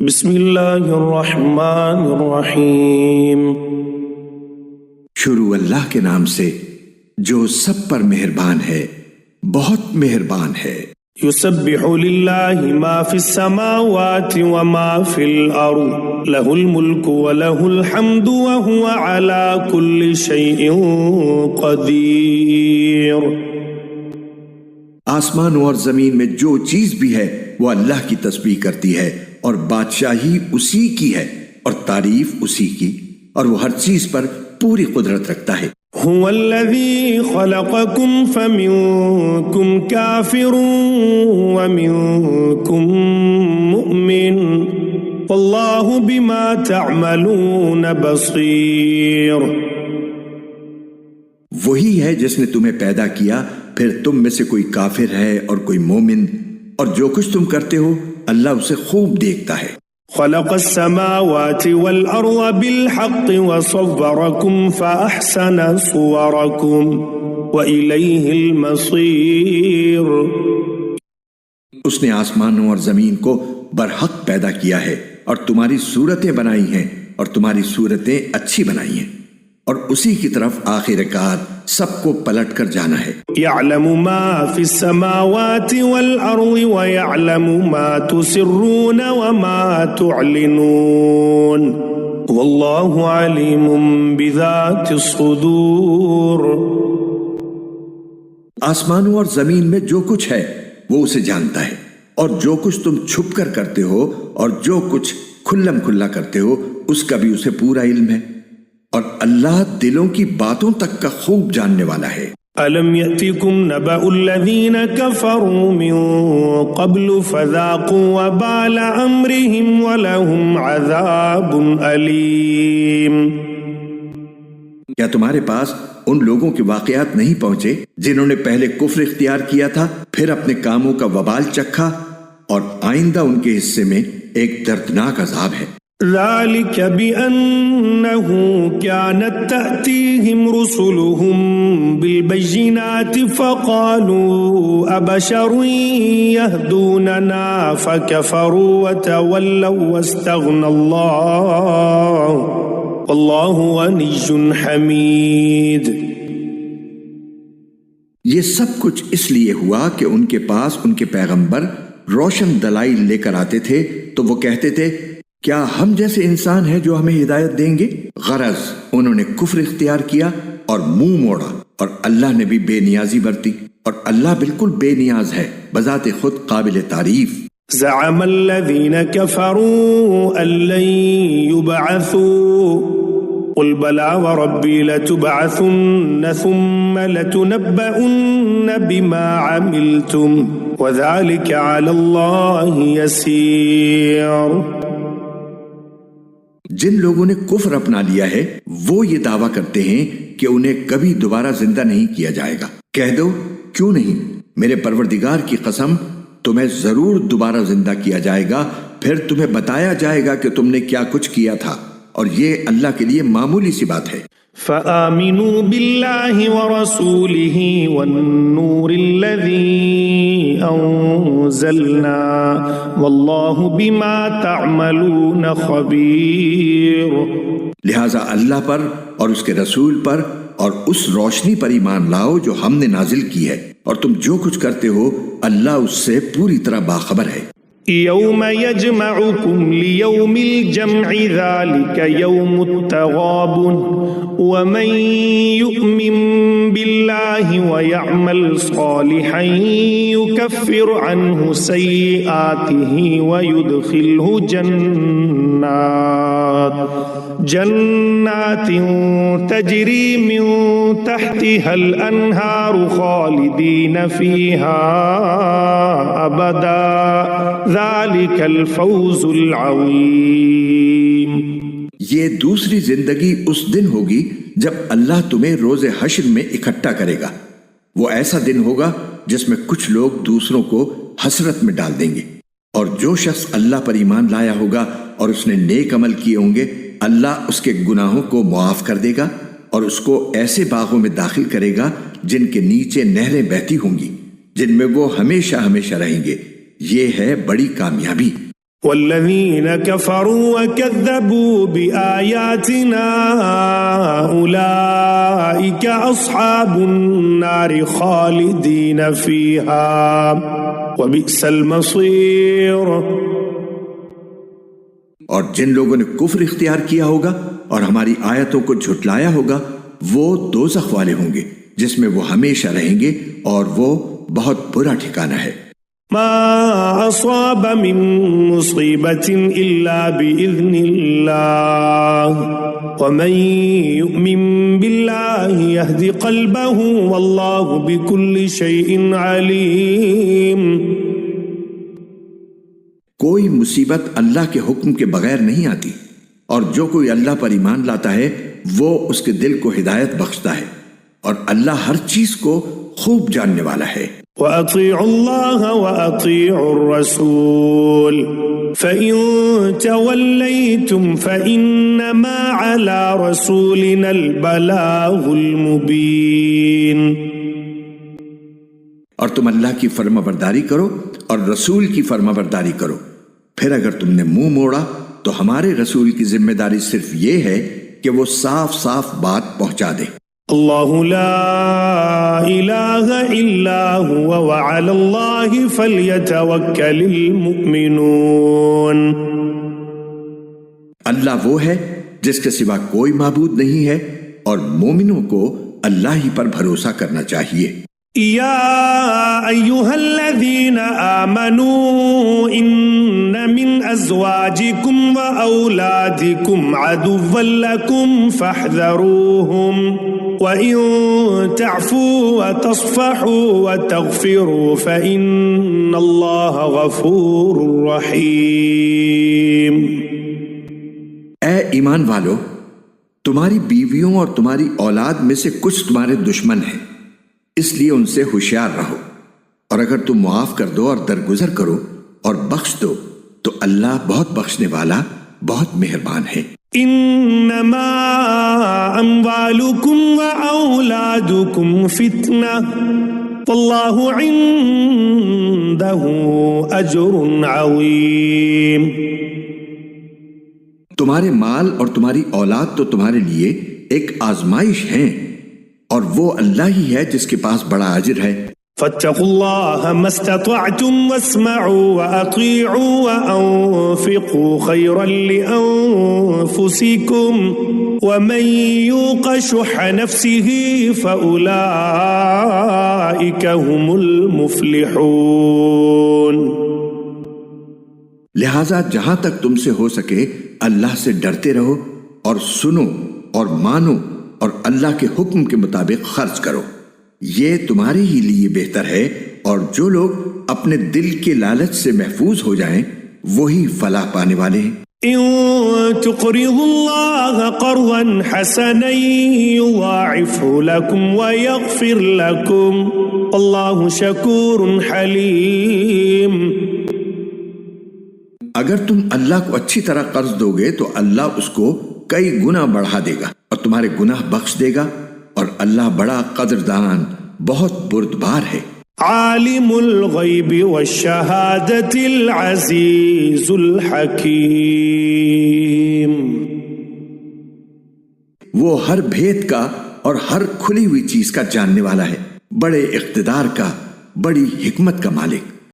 بسم اللہ الرحمن الرحیم۔ شروع اللہ کے نام سے جو سب پر مہربان ہے، بہت مہربان ہے۔ یسبح للہ ما فی السماوات وما فی الارض لہ الملک ولہ الحمد وہو علی کل شیء قدیر۔ آسمانوں اور زمین میں جو چیز بھی ہے وہ اللہ کی تسبیح کرتی ہے، اور بادشاہی اسی کی ہے اور تعریف اسی کی، اور وہ ہر چیز پر پوری قدرت رکھتا ہے۔ هو الذی خلقکم فمنکم کافر ومنکم مؤمن واللہ بما تعملون بصیر۔ وہی ہے جس نے تمہیں پیدا کیا، پھر تم میں سے کوئی کافر ہے اور کوئی مومن، اور جو کچھ تم کرتے ہو اللہ اسے خوب دیکھتا ہے۔ خلق السماوات والأرض بالحق وصوركم فأحسن صوركم وإليه المصير۔ اس نے آسمانوں اور زمین کو برحق پیدا کیا ہے اور تمہاری صورتیں بنائی ہیں، اور تمہاری صورتیں اچھی بنائی ہیں، اور اسی کی طرف آخر کار سب کو پلٹ کر جانا ہے۔ يعلم ما في السماوات والأرض ويعلم ما تسرون وما تعلنون والله عليم بذات الصدور۔ آسمانوں اور زمین میں جو کچھ ہے وہ اسے جانتا ہے، اور جو کچھ تم چھپ کر کرتے ہو اور جو کچھ کھلم کھلا کرتے ہو اس کا بھی اسے پورا علم ہے، اور اللہ دلوں کی باتوں تک کا خوب جاننے والا ہے۔ أَلَمْ يَأْتِكُمْ نَبَأُ الَّذِينَ كَفَرُوا مِن قَبْلُ فَذَاقُوا وَبَالَ أَمْرِهِمْ وَلَهُمْ عَذَابٌ أَلِيمٌ۔ کیا تمہارے پاس ان لوگوں کے واقعات نہیں پہنچے جنہوں نے پہلے کفر اختیار کیا تھا، پھر اپنے کاموں کا وبال چکھا، اور آئندہ ان کے حصے میں ایک دردناک عذاب ہے۔ ذَلِكَ بِأَنَّهُ كَانَتْ تَأْتِيهِمْ رُسُلُهُم بِالْبَيِّنَاتِ فَقَالُوا أَبَشَرٌ يَهْدُونَنَا فَكَفَرُوا وَتَوَلَّوْا وَاسْتَغْنَى اللَّهُ وَاللَّهُ غَنِيٌّ حَمِيدٌ۔ یہ سب کچھ اس لیے ہوا کہ ان کے پاس ان کے پیغمبر روشن دلائل لے کر آتے تھے تو وہ کہتے تھے کیا ہم جیسے انسان ہیں جو ہمیں ہدایت دیں گے؟ غرض انہوں نے کفر اختیار کیا اور منہ موڑا، اور اللہ نے بھی بے نیازی برتی، اور اللہ بالکل بے نیاز ہے، بذات خود قابل تعریف۔ زعم الذين كفروا أن لن يبعثوا قل بلى وربي لتبعثن ثم لتنبؤن بما عملتم وذلك على الله يسير۔ جن لوگوں نے کفر اپنا لیا ہے وہ یہ دعویٰ کرتے ہیں کہ انہیں کبھی دوبارہ زندہ نہیں کیا جائے گا۔ کہہ دو کیوں نہیں، میرے پروردگار کی قسم تمہیں ضرور دوبارہ زندہ کیا جائے گا، پھر تمہیں بتایا جائے گا کہ تم نے کیا کچھ کیا تھا، اور یہ اللہ کے لیے معمولی سی بات ہے۔ فآمنوا بالله ورسوله والنور الذي أنزلنا والله بما تعملون خبير۔ لہٰذا اللہ پر اور اس کے رسول پر اور اس روشنی پر ایمان لاؤ جو ہم نے نازل کی ہے، اور تم جو کچھ کرتے ہو اللہ اس سے پوری طرح باخبر ہے۔ يوم يجمعكم ليوم الجمع ذلك يوم التغابن ومن يؤمن بالله ويعمل صالحا يكفر عنه سيئاته ويدخله جنات تجري من تحتها الأنهار خالدين فيها أبدا ذلك الفوز العظیم۔ یہ دوسری زندگی اس دن ہوگی جب اللہ تمہیں روز حشر میں اکٹھا کرے گا۔ وہ ایسا دن ہوگا جس میں کچھ لوگ دوسروں کو حسرت میں ڈال دیں گے، اور جو شخص اللہ پر ایمان لایا ہوگا اور اس نے نیک عمل کیے ہوں گے اللہ اس کے گناہوں کو معاف کر دے گا، اور اس کو ایسے باغوں میں داخل کرے گا جن کے نیچے نہریں بہتی ہوں گی، جن میں وہ ہمیشہ ہمیشہ رہیں گے۔ یہ ہے بڑی کامیابی۔ والذين كفروا وكذبوا بآياتنا أولئك أصحاب النار خالدين فيها وبئس المصير. اور جن لوگوں نے کفر اختیار کیا ہوگا اور ہماری آیتوں کو جھٹلایا ہوگا وہ دوزخ والے ہوں گے جس میں وہ ہمیشہ رہیں گے اور وہ بہت برا ٹھکانہ ہے. ما أصاب من مصيبة إلا بإذن الله ومن يؤمن بالله يهدي قلبه والله بكل شيء عليم. کوئی مصیبت اللہ کے حکم کے بغیر نہیں آتی اور جو کوئی اللہ پر ایمان لاتا ہے وہ اس کے دل کو ہدایت بخشتا ہے اور اللہ ہر چیز کو خوب جاننے والا ہے. وَأَطِيعُوا اللَّهَ وَأَطِيعُوا الرَّسُولَ فَإِن تَوَلَّيْتُمْ فَإِنَّمَا عَلَى رَسُولِنَا الْبَلَاغُ الْمُبِينُ. اور تم اللہ کی فرما برداری کرو اور رسول کی فرما برداری کرو. پھر اگر تم نے منہ موڑا تو ہمارے رسول کی ذمہ داری صرف یہ ہے کہ وہ صاف صاف بات پہنچا دے. اللہ لا الہ الا هو وعلی اللہ فلیتوکل المؤمنون. اللہ وہ ہے جس کے سوا کوئی معبود نہیں ہے اور مومنوں کو اللہ ہی پر بھروسہ کرنا چاہیے. یا ایہا الذین آمنوا ان من ازواجکم و اولادکم عدوا لکم فاحذروہم وَإِن تَعْفُوا وَتَصْفَحُوا وَتَغْفِرُوا فَإِنَّ اللَّهَ غَفُورٌ رَحِيمٌ. اے ایمان والو، تمہاری بیویوں اور تمہاری اولاد میں سے کچھ تمہارے دشمن ہیں، اس لیے ان سے ہوشیار رہو، اور اگر تم معاف کر دو اور درگزر کرو اور بخش دو تو اللہ بہت بخشنے والا، بہت مہربان ہے. انما اموالکم و اولادکم فتنہ واللہ عنده اجر عظیم. تمہارے مال اور تمہاری اولاد تو تمہارے لیے ایک آزمائش ہیں اور وہ اللہ ہی ہے جس کے پاس بڑا اجر ہے. فاتقوا الله ما استطعتم واسمعوا واطيعوا وانفقوا خيرا لانفسكم ومن يوق شح نفسه فاولئك هم المفلحون. لہذا جہاں تک تم سے ہو سکے اللہ سے ڈرتے رہو اور سنو اور مانو اور اللہ کے حکم کے مطابق خرچ کرو، یہ تمہارے ہی لیے بہتر ہے، اور جو لوگ اپنے دل کے لالچ سے محفوظ ہو جائیں وہی فلاح پانے والے ہیں. ان تقرضوا الله قرضا حسنا يضاعفه لكم ويغفر لكم والله شكور حليم. اگر تم اللہ کو اچھی طرح قرض دو گے تو اللہ اس کو کئی گنا بڑھا دے گا اور تمہارے گناہ بخش دے گا، اور اللہ بڑا قدردان، بہت بردبار ہے. عالم الغیب والشہادت العزیز الحکیم. وہ ہر بھید کا اور ہر کھلی ہوئی چیز کا جاننے والا ہے، بڑے اقتدار کا، بڑی حکمت کا مالک.